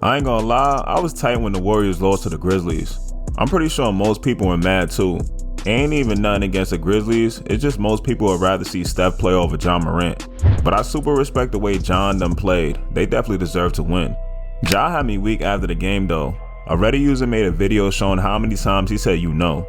I ain't gonna lie, I was tight when the Warriors lost to the Grizzlies. I'm pretty sure most people were mad too. Ain't even nothing against the Grizzlies, it's just most people would rather see Steph play over John Morant. But I super respect the way John them played, they definitely deserve to win. Ja had me weak after the game though. A Reddit user made a video showing how many times he said you know.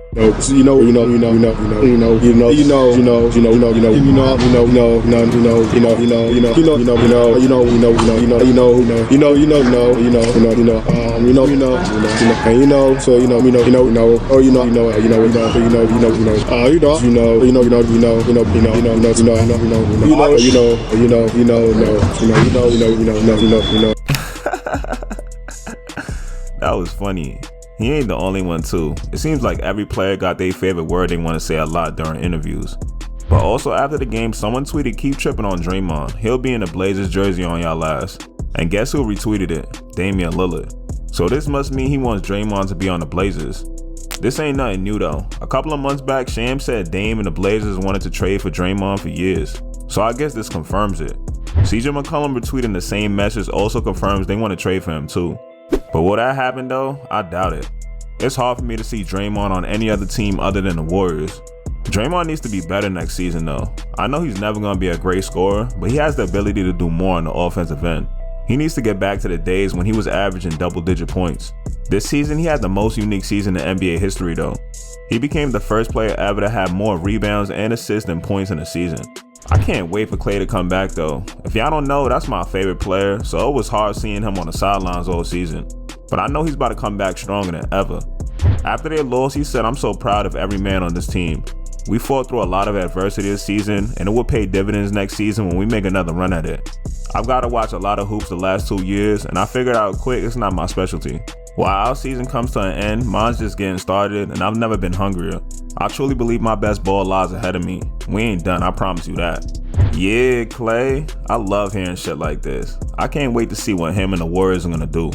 That was funny. He ain't the only one too. It seems like every player got their favorite word they want to say a lot during interviews. But also after the game, someone tweeted, "Keep tripping on Draymond. He'll be in a Blazers jersey on y'all last." And guess who retweeted it? Damian Lillard. So this must mean he wants Draymond to be on the Blazers. This ain't nothing new though. A couple of months back, Sham said Dame and the Blazers wanted to trade for Draymond for years. So I guess this confirms it. CJ McCollum retweeting the same message also confirms they want to trade for him too. But will that happen though? I doubt it. It's hard for me to see Draymond on any other team other than the Warriors. Draymond needs to be better next season though. I know he's never going to be a great scorer, but he has the ability to do more on the offensive end. He needs to get back to the days when he was averaging double-digit points. This season, he had the most unique season in NBA history though. He became the first player ever to have more rebounds and assists than points in a season. I can't wait for Klay to come back though. If y'all don't know, that's my favorite player, so it was hard seeing him on the sidelines all season. But I know he's about to come back stronger than ever. After their loss, he said, "I'm so proud of every man on this team. We fought through a lot of adversity this season, and it will pay dividends next season when we make another run at it. I've got to watch a lot of hoops the last 2 years, and I figured out quick it's not my specialty. While our season comes to an end, mine's just getting started, and I've never been hungrier. I truly believe my best ball lies ahead of me. We ain't done, I promise you that." Yeah, Klay, I love hearing shit like this. I can't wait to see what him and the Warriors are gonna do.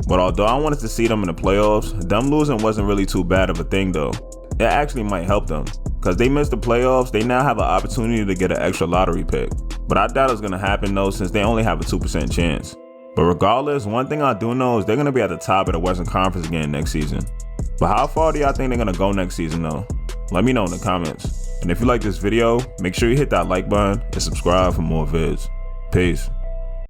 But although I wanted to see them in the playoffs, them losing wasn't really too bad of a thing though. It actually might help them. Cause they missed the playoffs, they now have an opportunity to get an extra lottery pick. But I doubt it's gonna happen though, since they only have a 2% chance. But regardless, one thing I do know is they're gonna be at the top of the Western Conference again next season. But how far do y'all think they're gonna go next season though? Let me know in the comments. And if you like this video, make sure you hit that like button and subscribe for more vids. Peace.